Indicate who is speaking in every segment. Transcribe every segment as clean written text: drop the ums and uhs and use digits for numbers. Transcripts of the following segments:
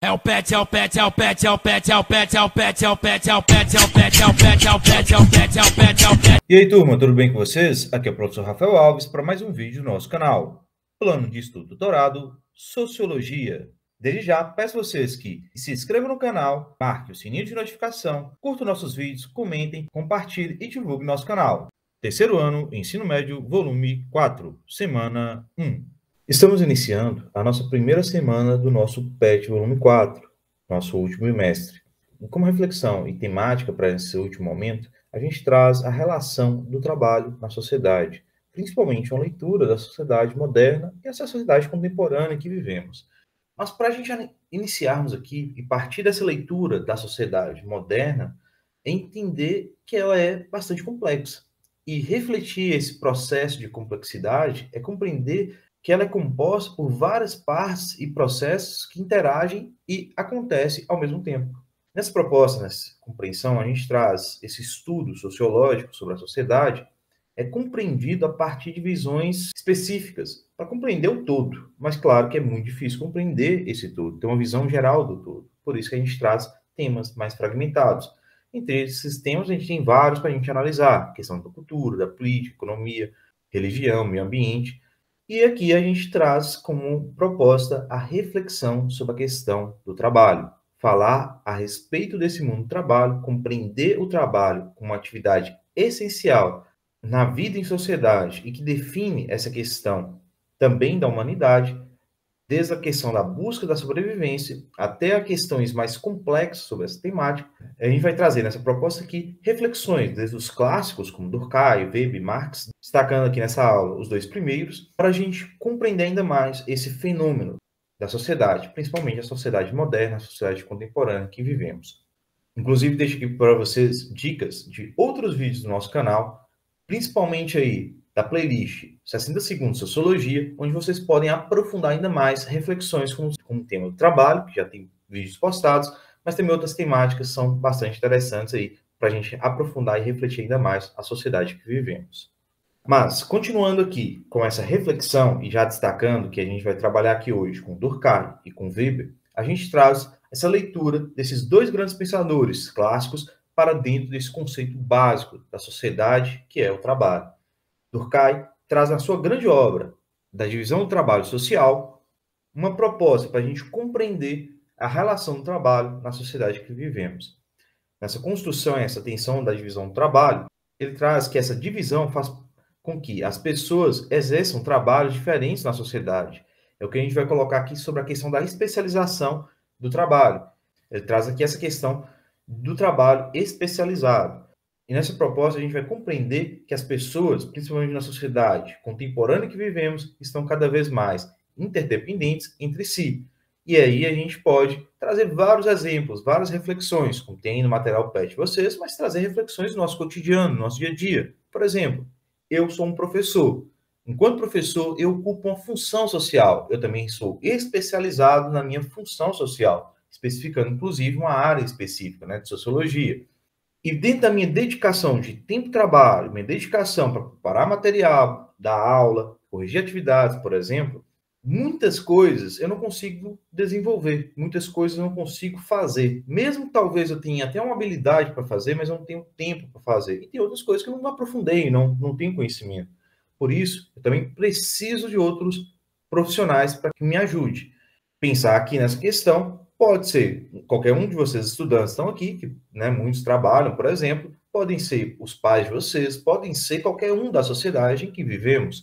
Speaker 1: É o pet, é o pet, é o pet, é o pet, é o pet, é o pet, é o pet, é o pet, é o pet, é o pet, é o pet, é o pet, é o pet, é o pet.
Speaker 2: E aí, turma, tudo bem com vocês? Aqui é o professor Rafael Alves para mais um vídeo do nosso canal. Plano de Estudo Doutorado, Sociologia. Desde já, peço a vocês que se inscrevam no canal, marquem o sininho de notificação, curtam nossos vídeos, comentem, compartilhem e divulguem nosso canal. Terceiro ano, Ensino Médio, volume 4, semana 1. Estamos iniciando a nossa primeira semana do nosso PET volume 4, nosso último bimestre. E como reflexão e temática para esse último momento, a gente traz a relação do trabalho na sociedade, principalmente uma leitura da sociedade moderna e essa sociedade contemporânea que vivemos. Mas para a gente iniciarmos aqui e partir dessa leitura da sociedade moderna, é entender que ela é bastante complexa. E refletir esse processo de complexidade é compreender que ela é composta por várias partes e processos que interagem e acontecem ao mesmo tempo. Nessa proposta, nessa compreensão, a gente traz esse estudo sociológico sobre a sociedade, é compreendido a partir de visões específicas, para compreender o todo. Mas claro que é muito difícil compreender esse todo, ter uma visão geral do todo. Por isso que a gente traz temas mais fragmentados. Entre esses temas, a gente tem vários para a gente analisar, a questão da cultura, da política, economia, religião, meio ambiente. E aqui a gente traz como proposta a reflexão sobre a questão do trabalho. Falar a respeito desse mundo do trabalho, compreender o trabalho como uma atividade essencial na vida em sociedade e que define essa questão também da humanidade, desde a questão da busca da sobrevivência até a questões mais complexas sobre essa temática. A gente vai trazer nessa proposta aqui reflexões, desde os clássicos como Durkheim, Weber, Marx, destacando aqui nessa aula os dois primeiros, para a gente compreender ainda mais esse fenômeno da sociedade, principalmente a sociedade moderna, a sociedade contemporânea que vivemos. Inclusive, deixo aqui para vocês dicas de outros vídeos do nosso canal, principalmente aí da playlist 60 Segundos Sociologia, onde vocês podem aprofundar ainda mais reflexões com o tema do trabalho, que já tem vídeos postados, mas também outras temáticas que são bastante interessantes aí para a gente aprofundar e refletir ainda mais a sociedade que vivemos. Mas, continuando aqui com essa reflexão e já destacando que a gente vai trabalhar aqui hoje com Durkheim e com Weber, a gente traz essa leitura desses dois grandes pensadores clássicos para dentro desse conceito básico da sociedade, que é o trabalho. Durkheim traz na sua grande obra, da divisão do trabalho social, uma proposta para a gente compreender a relação do trabalho na sociedade que vivemos. Nessa construção e essa tensão da divisão do trabalho, ele traz que essa divisão faz com que as pessoas exerçam trabalhos diferentes na sociedade. É o que a gente vai colocar aqui sobre a questão da especialização do trabalho. Ele traz aqui essa questão do trabalho especializado. E nessa proposta a gente vai compreender que as pessoas, principalmente na sociedade contemporânea que vivemos, estão cada vez mais interdependentes entre si. E aí a gente pode trazer vários exemplos, várias reflexões, como tem no material PET de vocês, mas trazer reflexões do nosso cotidiano, do nosso dia a dia. Por exemplo, eu sou um professor. Enquanto professor, eu ocupo uma função social. Eu também sou especializado na minha função social, especificando, inclusive, uma área específica, né, de sociologia. E dentro da minha dedicação de tempo de trabalho, minha dedicação para preparar material, dar aula, corrigir atividades, por exemplo, muitas coisas eu não consigo desenvolver, muitas coisas eu não consigo fazer. Mesmo talvez eu tenha até uma habilidade para fazer, mas eu não tenho tempo para fazer. E tem outras coisas que eu não aprofundei, não tenho conhecimento. Por isso, eu também preciso de outros profissionais para que me ajude. Pensar aqui nessa questão pode ser qualquer um de vocês estudantes estão aqui, que né, muitos trabalham, por exemplo, podem ser os pais de vocês, podem ser qualquer um da sociedade em que vivemos,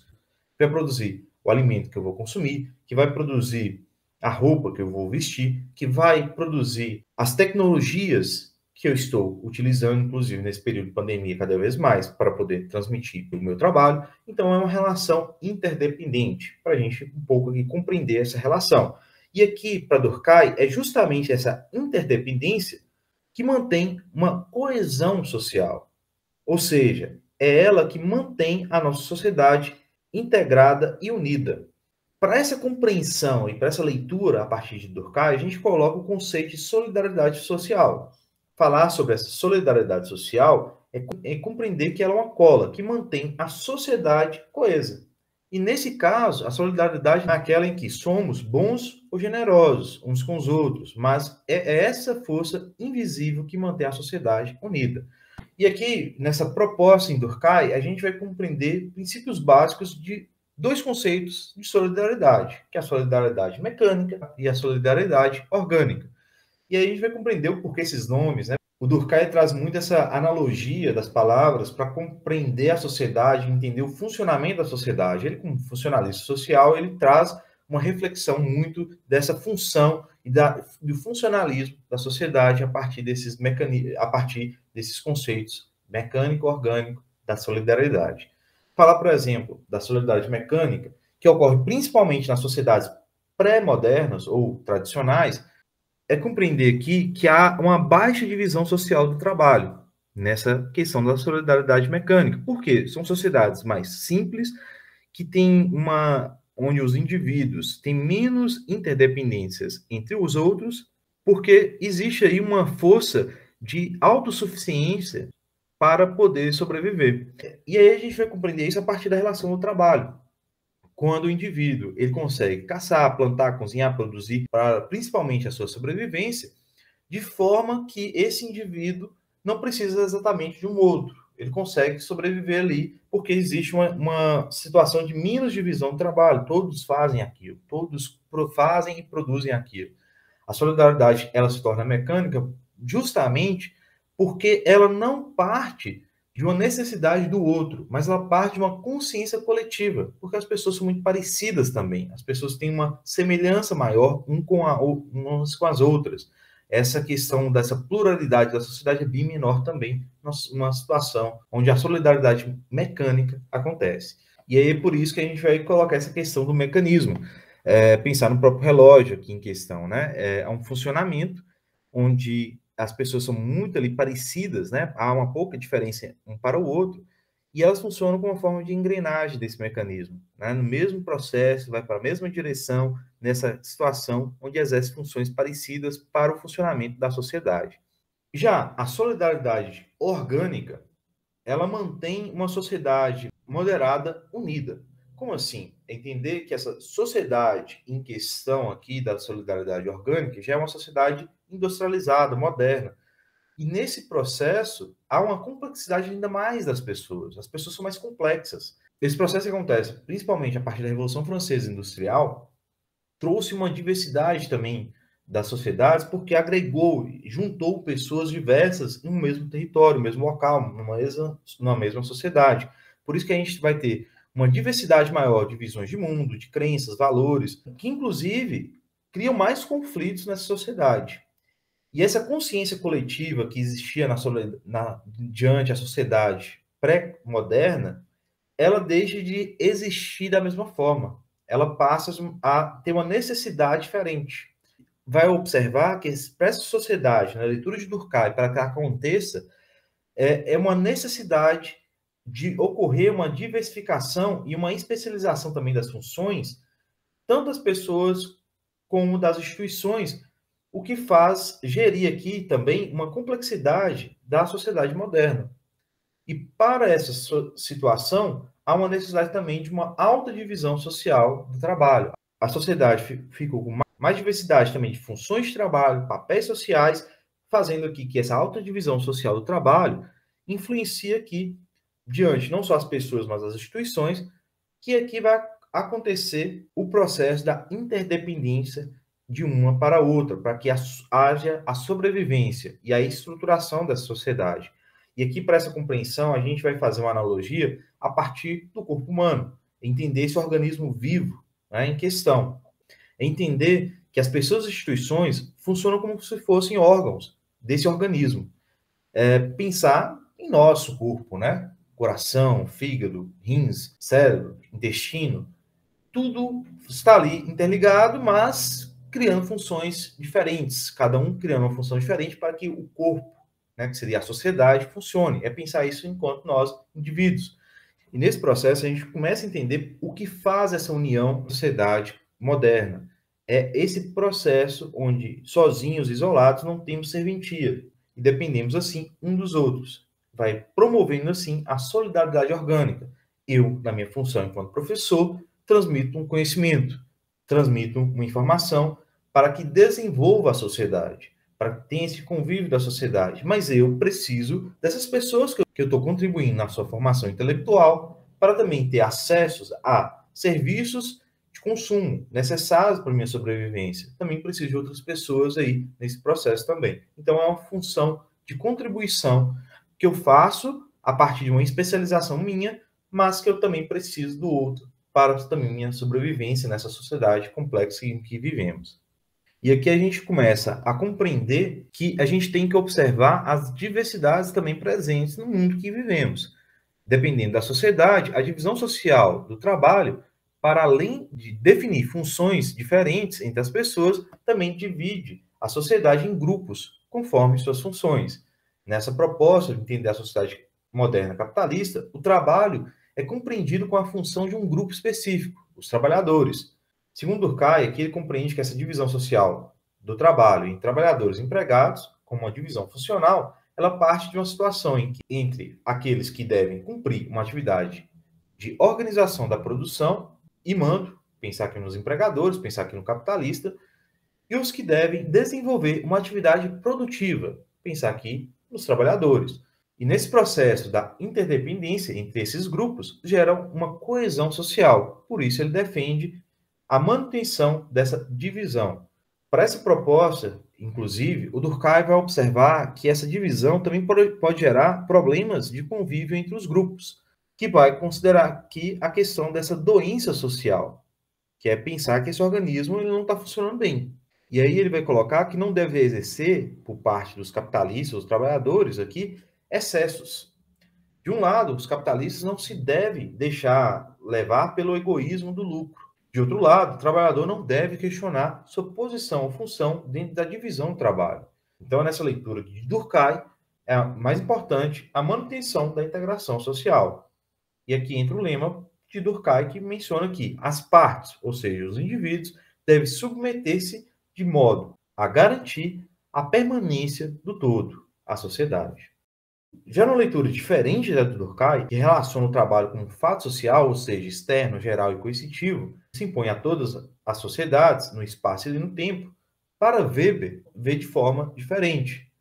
Speaker 2: que vai produzir o alimento que eu vou consumir, que vai produzir a roupa que eu vou vestir, que vai produzir as tecnologias que eu estou utilizando, inclusive nesse período de pandemia, cada vez mais, para poder transmitir o meu trabalho. Então, é uma relação interdependente, para a gente um pouco aqui compreender essa relação. E aqui, para Durkheim, é justamente essa interdependência que mantém uma coesão social. Ou seja, é ela que mantém a nossa sociedade integrada e unida. Para essa compreensão e para essa leitura a partir de Durkheim, a gente coloca o conceito de solidariedade social. Falar sobre essa solidariedade social é compreender que ela é uma cola que mantém a sociedade coesa. E nesse caso, a solidariedade é aquela em que somos bons ou generosos uns com os outros, mas é essa força invisível que mantém a sociedade unida. E aqui, nessa proposta em Durkheim, a gente vai compreender princípios básicos de dois conceitos de solidariedade, que é a solidariedade mecânica e a solidariedade orgânica. E aí a gente vai compreender o porquê esses nomes, né? O Durkheim traz muito essa analogia das palavras para compreender a sociedade, entender o funcionamento da sociedade. Ele, como funcionalista social, ele traz uma reflexão muito dessa função e do funcionalismo da sociedade a partir desses conceitos mecânico, orgânico, da solidariedade. Falar, por exemplo, da solidariedade mecânica, que ocorre principalmente nas sociedades pré-modernas ou tradicionais, é compreender aqui que há uma baixa divisão social do trabalho nessa questão da solidariedade mecânica. Por quê? São sociedades mais simples, que têm onde os indivíduos têm menos interdependências entre os outros, porque existe aí uma força de autossuficiência para poder sobreviver. E aí a gente vai compreender isso a partir da relação do trabalho. Quando o indivíduo ele consegue caçar, plantar, cozinhar, produzir para principalmente a sua sobrevivência, de forma que esse indivíduo não precisa exatamente de um outro. Ele consegue sobreviver ali, porque existe uma situação de menos divisão do trabalho. Todos fazem aquilo, todos fazem e produzem aquilo. A solidariedade ela se torna mecânica justamente porque ela não parte de uma necessidade do outro, mas ela parte de uma consciência coletiva, porque as pessoas são muito parecidas também. As pessoas têm uma semelhança maior umas com as outras. Essa questão dessa pluralidade da sociedade é bem menor também, numa situação onde a solidariedade mecânica acontece. E aí é por isso que a gente vai colocar essa questão do mecanismo. Pensar no próprio relógio aqui em questão, né? É um funcionamento onde as pessoas são muito ali parecidas, né? Há uma pouca diferença um para o outro, e elas funcionam como uma forma de engrenagem desse mecanismo, né? No mesmo processo, vai para a mesma direção, nessa situação onde exerce funções parecidas para o funcionamento da sociedade. Já a solidariedade orgânica, ela mantém uma sociedade moderada, unida. Como assim? Entender que essa sociedade em questão aqui da solidariedade orgânica já é uma sociedade industrializada, moderna. E nesse processo há uma complexidade ainda mais das pessoas. As pessoas são mais complexas. Esse processo que acontece principalmente a partir da Revolução Francesa Industrial trouxe uma diversidade também das sociedades, porque agregou, juntou pessoas diversas em um mesmo território, no mesmo local, numa mesma sociedade. Por isso que a gente vai ter uma diversidade maior de visões de mundo, de crenças, valores, que inclusive criam mais conflitos nessa sociedade. E essa consciência coletiva que existia diante da sociedade pré-moderna, ela deixa de existir da mesma forma. Ela passa a ter uma necessidade diferente. Vai observar que para essa sociedade, na leitura de Durkheim, para que aconteça, é uma necessidade de ocorrer uma diversificação e uma especialização também das funções, tanto das pessoas como das instituições, o que faz gerir aqui também uma complexidade da sociedade moderna. E para essa situação, há uma necessidade também de uma alta divisão social do trabalho. A sociedade ficou com mais diversidade também de funções de trabalho, papéis sociais, fazendo aqui que essa alta divisão social do trabalho influencia aqui, diante não só as pessoas, mas as instituições, que aqui vai acontecer o processo da interdependência de uma para a outra, para que haja a sobrevivência e a estruturação dessa sociedade. E aqui, para essa compreensão, a gente vai fazer uma analogia a partir do corpo humano, entender esse organismo vivo, né, em questão. Entender que as pessoas e instituições funcionam como se fossem órgãos desse organismo. Pensar em nosso corpo, né? Coração, fígado, rins, cérebro, intestino, tudo está ali interligado, mas criando funções diferentes, cada um criando uma função diferente para que o corpo, né, que seria a sociedade, funcione. É pensar isso enquanto nós, indivíduos. E nesse processo a gente começa a entender o que faz essa união da sociedade moderna. É esse processo onde, sozinhos, isolados, não temos serventia e dependemos, assim, um dos outros. Vai promovendo, assim, a solidariedade orgânica. Eu, na minha função enquanto professor, transmito um conhecimento, transmito uma informação para que desenvolva a sociedade, para que tenha esse convívio da sociedade. Mas eu preciso dessas pessoas que eu estou contribuindo na sua formação intelectual para também ter acessos a serviços de consumo necessários para a minha sobrevivência. Também preciso de outras pessoas aí nesse processo também. Então, é uma função de contribuição que eu faço a partir de uma especialização minha, mas que eu também preciso do outro para também minha sobrevivência nessa sociedade complexa em que vivemos. E aqui a gente começa a compreender que a gente tem que observar as diversidades também presentes no mundo que vivemos. Dependendo da sociedade, a divisão social do trabalho, para além de definir funções diferentes entre as pessoas, também divide a sociedade em grupos, conforme suas funções. Nessa proposta de entender a sociedade moderna capitalista, o trabalho é compreendido com a função de um grupo específico, os trabalhadores. Segundo Durkheim, aqui ele compreende que essa divisão social do trabalho em trabalhadores e empregados, como uma divisão funcional, ela parte de uma situação em que, entre aqueles que devem cumprir uma atividade de organização da produção e mando, pensar aqui nos empregadores, pensar aqui no capitalista, e os que devem desenvolver uma atividade produtiva, pensar aqui nos trabalhadores. E nesse processo da interdependência entre esses grupos, gera uma coesão social. Por isso, ele defende a manutenção dessa divisão. Para essa proposta, inclusive, o Durkheim vai observar que essa divisão também pode gerar problemas de convívio entre os grupos, que vai considerar aqui a questão dessa doença social, que é pensar que esse organismo ele não está funcionando bem. E aí ele vai colocar que não deve exercer, por parte dos capitalistas, os trabalhadores aqui, excessos. De um lado, os capitalistas não se devem deixar levar pelo egoísmo do lucro. De outro lado, o trabalhador não deve questionar sua posição ou função dentro da divisão do trabalho. Então, nessa leitura de Durkheim, é mais importante a manutenção da integração social. E aqui entra o lema de Durkheim, que menciona que as partes, ou seja, os indivíduos, devem submeter-se de modo a garantir a permanência do todo, a sociedade. Já numa leitura diferente da do Durkheim, que relaciona o trabalho como um fato social, ou seja, externo, geral e coercitivo, se impõe a todas as sociedades, no espaço e no tempo, para Weber, vê de forma diferente.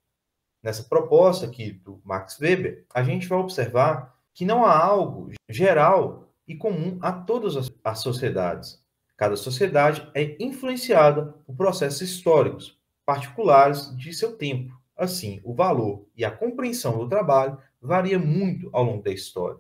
Speaker 2: Nessa proposta aqui do Max Weber, a gente vai observar que não há algo geral e comum a todas as sociedades. Cada sociedade é influenciada por processos históricos particulares de seu tempo. Assim, o valor e a compreensão do trabalho varia muito ao longo da história.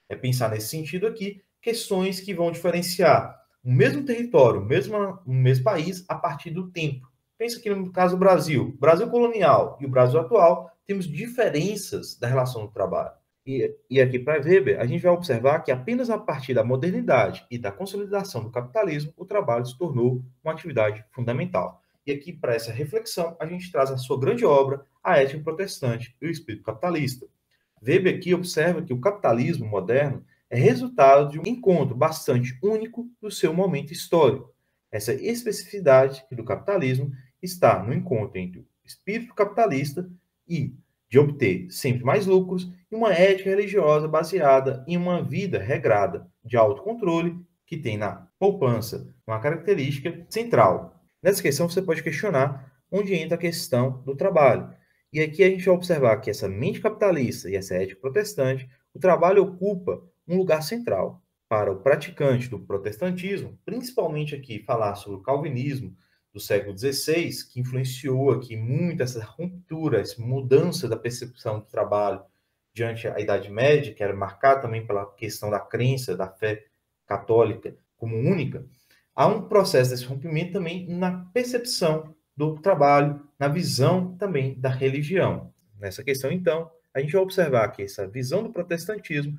Speaker 2: É pensar nesse sentido aqui questões que vão diferenciar o mesmo território, o mesmo país, a partir do tempo. Pensa aqui no caso do Brasil. Brasil colonial e o Brasil atual, temos diferenças da relação do trabalho. E aqui para Weber, a gente vai observar que apenas a partir da modernidade e da consolidação do capitalismo, o trabalho se tornou uma atividade fundamental. E aqui, para essa reflexão, a gente traz a sua grande obra, A Ética Protestante e o Espírito Capitalista. Weber aqui observa que o capitalismo moderno é resultado de um encontro bastante único do seu momento histórico. Essa especificidade do capitalismo está no encontro entre o espírito capitalista e de obter sempre mais lucros e uma ética religiosa baseada em uma vida regrada de autocontrole que tem na poupança uma característica central. Nessa questão, você pode questionar onde entra a questão do trabalho. E aqui a gente vai observar que essa mente capitalista e essa ética protestante, o trabalho ocupa um lugar central. Para o praticante do protestantismo, principalmente aqui falar sobre o calvinismo do século XVI, que influenciou aqui muito essa ruptura, essa mudança da percepção do trabalho diante da Idade Média, que era marcada também pela questão da crença, da fé católica como única, há um processo desse rompimento também na percepção do trabalho, na visão também da religião. Nessa questão, então, a gente vai observar que essa visão do protestantismo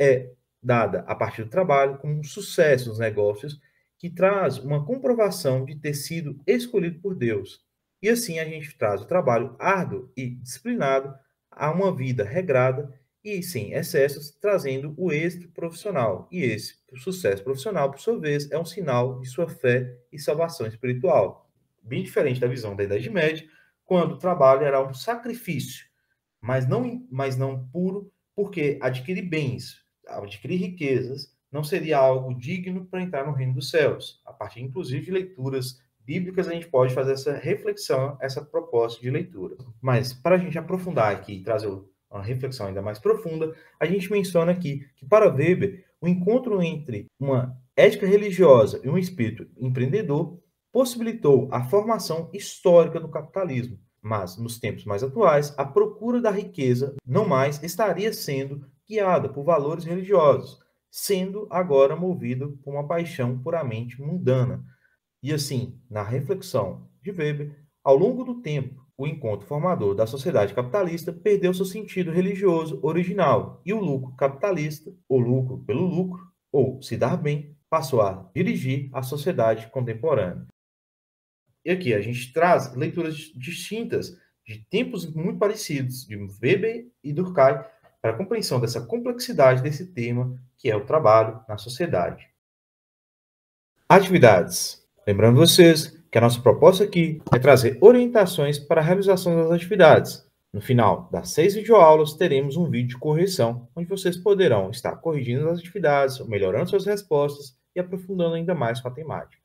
Speaker 2: é dada a partir do trabalho como um sucesso nos negócios que traz uma comprovação de ter sido escolhido por Deus. E assim a gente traz o trabalho árduo e disciplinado a uma vida regrada e sem excessos, trazendo o êxito profissional. E esse sucesso profissional, por sua vez, é um sinal de sua fé e salvação espiritual. Bem diferente da visão da Idade Média, quando o trabalho era um sacrifício, mas não puro, porque adquirir bens, adquirir riquezas, não seria algo digno para entrar no reino dos céus. A partir, inclusive, de leituras bíblicas, a gente pode fazer essa reflexão, essa proposta de leitura. Mas, para a gente aprofundar aqui e trazer uma reflexão ainda mais profunda, a gente menciona aqui que, para Weber, o encontro entre uma ética religiosa e um espírito empreendedor possibilitou a formação histórica do capitalismo. Mas, nos tempos mais atuais, a procura da riqueza não mais estaria sendo guiada por valores religiosos, sendo agora movido por uma paixão puramente mundana. E assim, na reflexão de Weber, ao longo do tempo, o encontro formador da sociedade capitalista perdeu seu sentido religioso original e o lucro capitalista, o lucro pelo lucro, ou se dar bem, passou a dirigir a sociedade contemporânea. E aqui a gente traz leituras distintas de tempos muito parecidos, de Weber e Durkheim, para a compreensão dessa complexidade desse tema, que é o trabalho na sociedade. Atividades. Lembrando vocês que a nossa proposta aqui é trazer orientações para a realização das atividades. No final das 6 videoaulas, teremos um vídeo de correção, onde vocês poderão estar corrigindo as atividades, melhorando suas respostas e aprofundando ainda mais com a temática.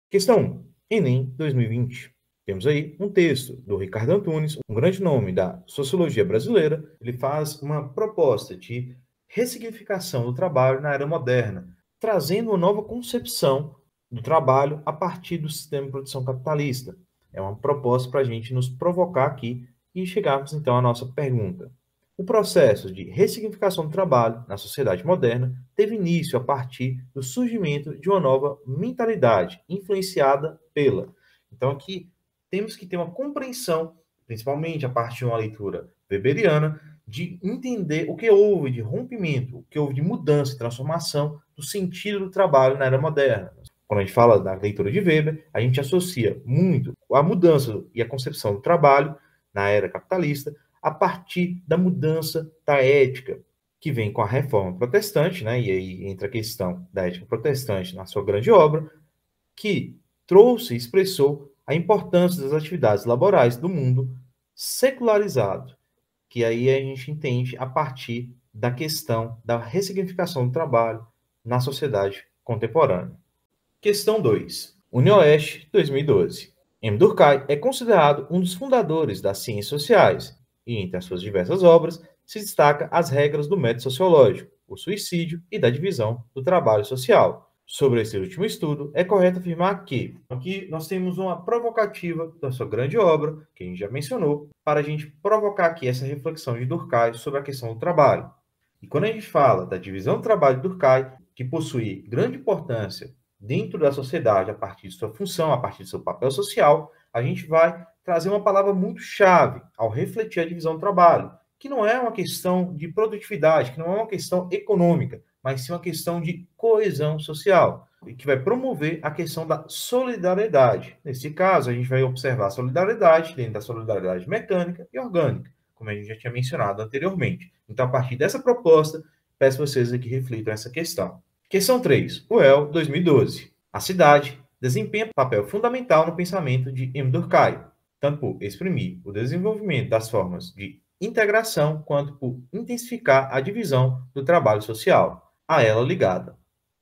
Speaker 2: Questão 1. Enem 2020. Temos aí um texto do Ricardo Antunes, um grande nome da sociologia brasileira. Ele faz uma proposta de ressignificação do trabalho na era moderna, trazendo uma nova concepção do trabalho a partir do sistema de produção capitalista. É uma proposta para a gente nos provocar aqui e chegarmos então à nossa pergunta. O processo de ressignificação do trabalho na sociedade moderna teve início a partir do surgimento de uma nova mentalidade, influenciada pela. Então, aqui temos que ter uma compreensão, principalmente a partir de uma leitura weberiana, de entender o que houve de rompimento, o que houve de mudança e transformação do sentido do trabalho na era moderna. Quando a gente fala da leitura de Weber, a gente associa muito a mudança e a concepção do trabalho na era capitalista a partir da mudança da ética, que vem com a reforma protestante, né? E aí entra a questão da ética protestante na sua grande obra, que trouxe e expressou a importância das atividades laborais do mundo secularizado, que aí a gente entende a partir da questão da ressignificação do trabalho na sociedade contemporânea. Questão 2. UniOeste, 2012. M. Durkheim é considerado um dos fundadores das ciências sociais, e entre as suas diversas obras se destaca as regras do método sociológico, o suicídio e da divisão do trabalho social. Sobre esse último estudo, é correto afirmar que aqui nós temos uma provocativa da sua grande obra, que a gente já mencionou, para a gente provocar aqui essa reflexão de Durkheim sobre a questão do trabalho. E quando a gente fala da divisão do trabalho de Durkheim, que possui grande importância dentro da sociedade, a partir de sua função, a partir do seu papel social, a gente vai trazer uma palavra muito chave ao refletir a divisão do trabalho, que não é uma questão de produtividade, que não é uma questão econômica, mas sim uma questão de coesão social, e que vai promover a questão da solidariedade. Nesse caso, a gente vai observar a solidariedade dentro da solidariedade mecânica e orgânica, como a gente já tinha mencionado anteriormente. Então, a partir dessa proposta, peço a vocês que reflitam essa questão. Questão 3. UEL 2012. A cidade desempenha papel fundamental no pensamento de M. Durkheim, tanto por exprimir o desenvolvimento das formas de integração, quanto por intensificar a divisão do trabalho social, a ela ligada.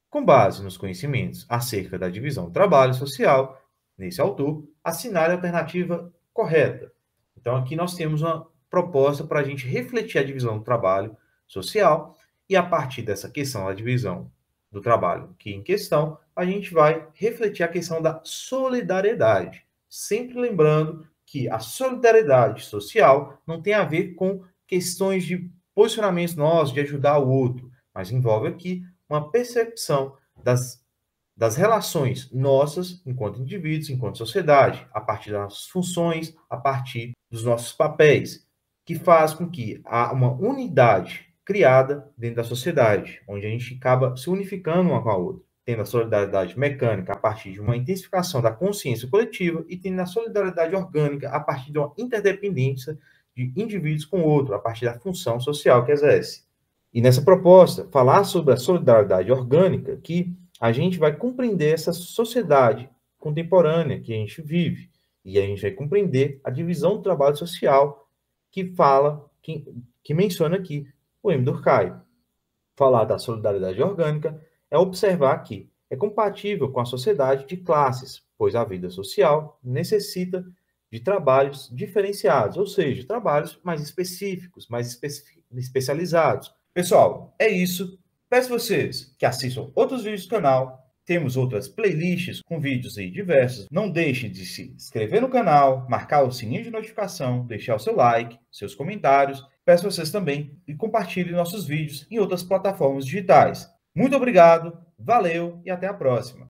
Speaker 2: Com base nos conhecimentos acerca da divisão do trabalho social, nesse autor, assinale a alternativa correta. Então, aqui nós temos uma proposta para a gente refletir a divisão do trabalho social, e a partir dessa questão da divisão do trabalho aqui em questão, a gente vai refletir a questão da solidariedade, sempre lembrando que a solidariedade social não tem a ver com questões de posicionamentos nossos, de ajudar o outro, mas envolve aqui uma percepção das relações nossas, enquanto indivíduos, enquanto sociedade, a partir das nossas funções, a partir dos nossos papéis, que faz com que há uma unidade criada dentro da sociedade, onde a gente acaba se unificando uma com a outra, tendo a solidariedade mecânica a partir de uma intensificação da consciência coletiva e tendo a solidariedade orgânica a partir de uma interdependência de indivíduos com o outro, a partir da função social que exerce. E nessa proposta, falar sobre a solidariedade orgânica, que a gente vai compreender essa sociedade contemporânea que a gente vive, e a gente vai compreender a divisão do trabalho social que menciona aqui o M. Durkheim. Falar da solidariedade orgânica é observar que é compatível com a sociedade de classes, pois a vida social necessita de trabalhos diferenciados, ou seja, trabalhos mais específicos, mais especializados. Pessoal, é isso. Peço vocês que assistam outros vídeos do canal. Temos outras playlists com vídeos aí diversos. Não deixe de se inscrever no canal, marcar o sininho de notificação, deixar o seu like, seus comentários. Peço vocês também que compartilhem nossos vídeos em outras plataformas digitais. Muito obrigado, valeu e até a próxima.